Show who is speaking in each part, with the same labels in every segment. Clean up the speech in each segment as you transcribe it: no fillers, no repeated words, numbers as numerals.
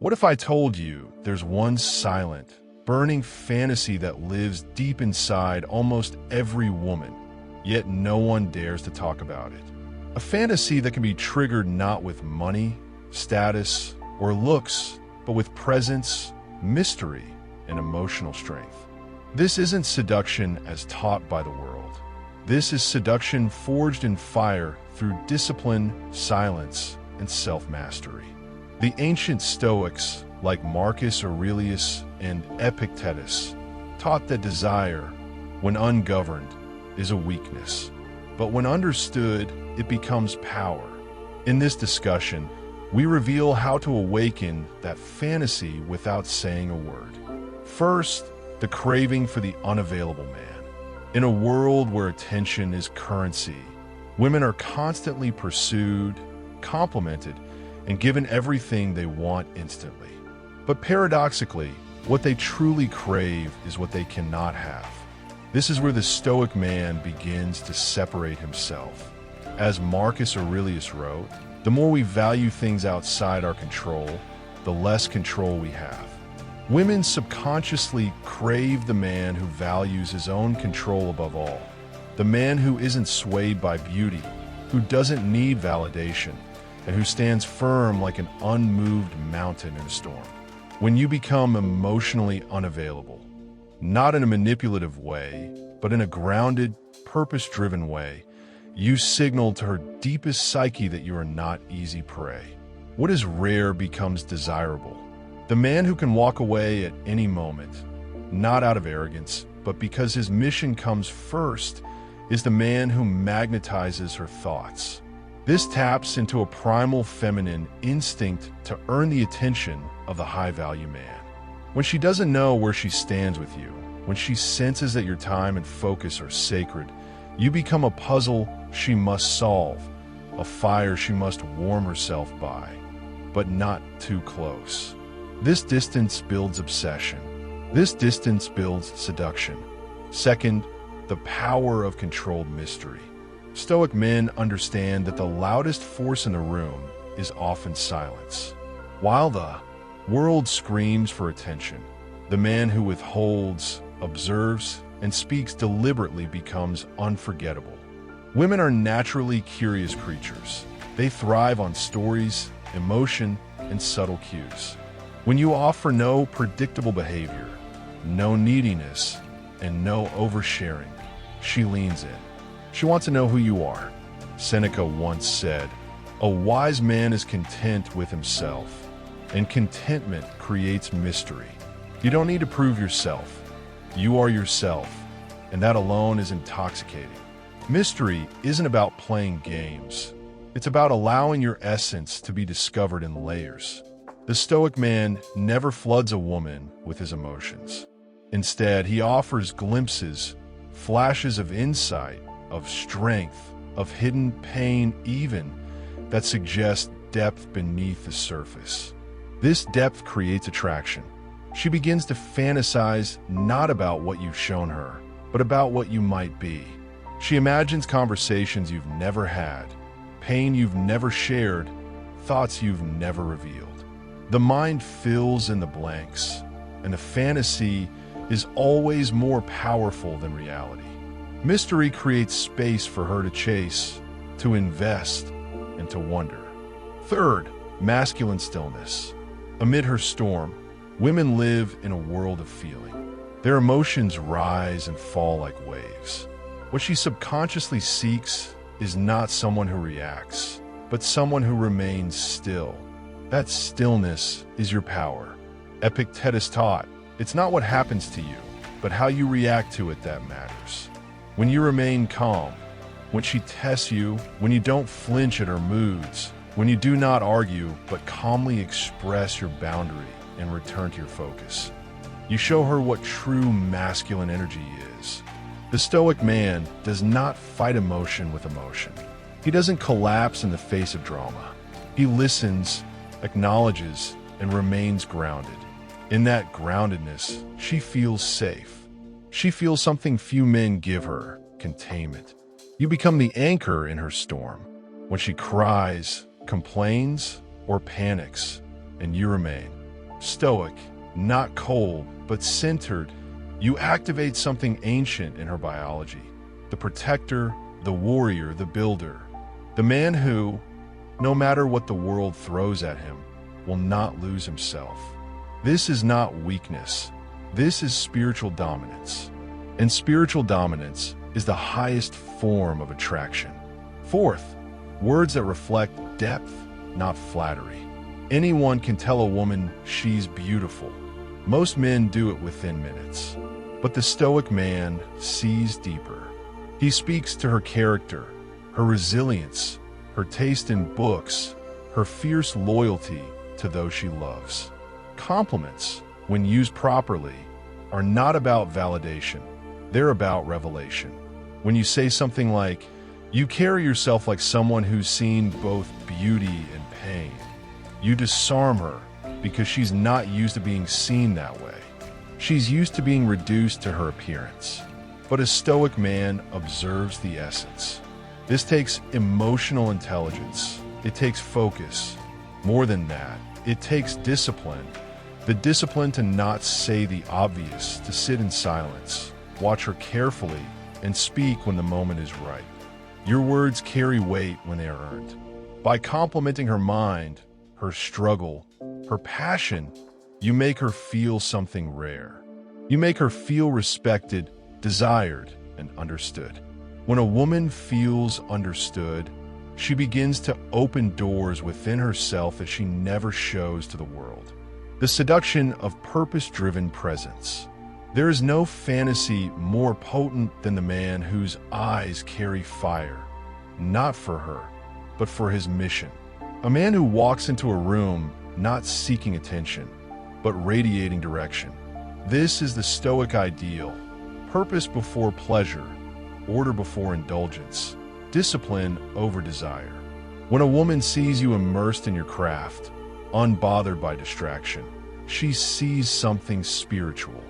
Speaker 1: What if I told you there's one silent, burning fantasy that lives deep inside almost every woman, yet no one dares to talk about it? A fantasy that can be triggered not with money, status, or looks, but with presence, mystery, and emotional strength. This isn't seduction as taught by the world. This is seduction forged in fire through discipline, silence, and self-mastery. The ancient Stoics, like Marcus Aurelius and Epictetus, taught that desire, when ungoverned, is a weakness, but when understood, it becomes power. In this discussion, we reveal how to awaken that fantasy without saying a word. First, the craving for the unavailable man. In a world where attention is currency, women are constantly pursued, complimented, and given everything they want instantly. But paradoxically, what they truly crave is what they cannot have. This is where the Stoic man begins to separate himself. As Marcus Aurelius wrote, the more we value things outside our control, the less control we have. Women subconsciously crave the man who values his own control above all, the man who isn't swayed by beauty, who doesn't need validation, and who stands firm like an unmoved mountain in a storm. When you become emotionally unavailable, not in a manipulative way, but in a grounded, purpose-driven way, you signal to her deepest psyche that you are not easy prey. What is rare becomes desirable. The man who can walk away at any moment, not out of arrogance, but because his mission comes first, is the man who magnetizes her thoughts. This taps into a primal feminine instinct to earn the attention of the high-value man. When she doesn't know where she stands with you, when she senses that your time and focus are sacred, you become a puzzle she must solve, a fire she must warm herself by, but not too close. This distance builds obsession. This distance builds seduction. Second, the power of controlled mystery. Stoic men understand that the loudest force in the room is often silence. While the world screams for attention, the man who withholds, observes, and speaks deliberately becomes unforgettable. Women are naturally curious creatures. They thrive on stories, emotion, and subtle cues. When you offer no predictable behavior, no neediness, and no oversharing, she leans in. She wants to know who you are. Seneca once said, "A wise man is content with himself, and contentment creates mystery." You don't need to prove yourself. You are yourself, and that alone is intoxicating. Mystery isn't about playing games. It's about allowing your essence to be discovered in layers. The Stoic man never floods a woman with his emotions. Instead, he offers glimpses, flashes of insight, of strength, of hidden pain even, that suggest depth beneath the surface. This depth creates attraction. She begins to fantasize not about what you've shown her, but about what you might be. She imagines conversations you've never had, pain you've never shared, thoughts you've never revealed. The mind fills in the blanks, and the fantasy is always more powerful than reality. Mystery creates space for her to chase, to invest, and to wonder. Third, masculine stillness. Amid her storm, women live in a world of feeling. Their emotions rise and fall like waves. What she subconsciously seeks is not someone who reacts, but someone who remains still. That stillness is your power. Epictetus taught, it's not what happens to you, but how you react to it that matters. When you remain calm, when she tests you, when you don't flinch at her moods, when you do not argue, but calmly express your boundary and return to your focus, you show her what true masculine energy is. The Stoic man does not fight emotion with emotion. He doesn't collapse in the face of drama. He listens, acknowledges, and remains grounded. In that groundedness, she feels safe. She feels something few men give her, containment. You become the anchor in her storm. When she cries, complains, or panics, and you remain, stoic, not cold, but centered. You activate something ancient in her biology. The protector, the warrior, the builder. The man who, no matter what the world throws at him, will not lose himself. This is not weakness. This is spiritual dominance. And spiritual dominance is the highest form of attraction. Fourth, words that reflect depth, not flattery. Anyone can tell a woman she's beautiful. Most men do it within minutes. But the Stoic man sees deeper. He speaks to her character, her resilience, her taste in books, her fierce loyalty to those she loves. Compliments, when used properly, are not about validation. They're about revelation. When you say something like, "You carry yourself like someone who's seen both beauty and pain," you disarm her because she's not used to being seen that way. She's used to being reduced to her appearance. But a Stoic man observes the essence. This takes emotional intelligence. It takes focus. More than that, it takes discipline. The discipline to not say the obvious, to sit in silence, watch her carefully, and speak when the moment is right. Your words carry weight when they are earned. By complimenting her mind, her struggle, her passion, you make her feel something rare. You make her feel respected, desired, and understood. When a woman feels understood, she begins to open doors within herself that she never shows to the world. The seduction of purpose-driven presence. There is no fantasy more potent than the man whose eyes carry fire, not for her, but for his mission. A man who walks into a room not seeking attention, but radiating direction. This is the Stoic ideal. Purpose before pleasure, order before indulgence, discipline over desire. When a woman sees you immersed in your craft, unbothered by distraction, she sees something spiritual.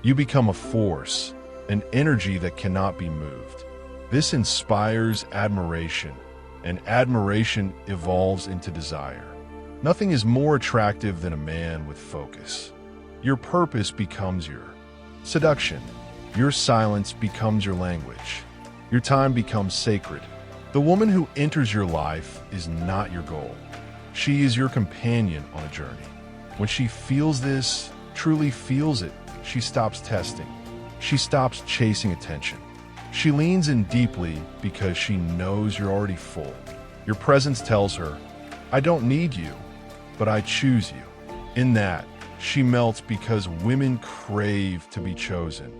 Speaker 1: You become a force, an energy that cannot be moved. This inspires admiration, and admiration evolves into desire. Nothing is more attractive than a man with focus. Your purpose becomes your seduction. Your silence becomes your language. Your time becomes sacred. The woman who enters your life is not your goal. She is your companion on a journey. When she feels this, truly feels it, she stops testing. She stops chasing attention. She leans in deeply because she knows you're already full. Your presence tells her, "I don't need you, but I choose you." In that, she melts because women crave to be chosen,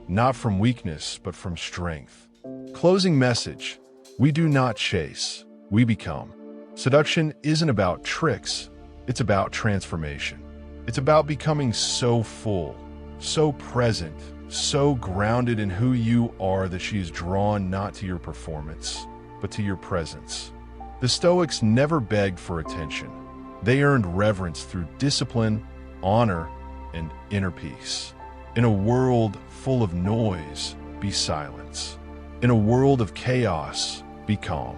Speaker 1: not from weakness, but from strength. Closing message: we do not chase, we become. Seduction isn't about tricks, it's about transformation. It's about becoming so full, so present, so grounded in who you are that she is drawn not to your performance, but to your presence. The Stoics never begged for attention. They earned reverence through discipline, honor, and inner peace. In a world full of noise, be silence. In a world of chaos, be calm.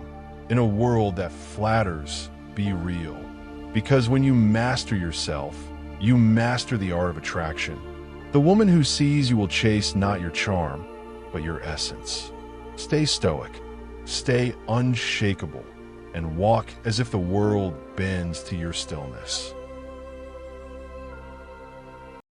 Speaker 1: In a world that flatters, be real. Because when you master yourself, you master the art of attraction. The woman who sees you will chase not your charm, but your essence. Stay stoic, stay unshakable, and walk as if the world bends to your stillness.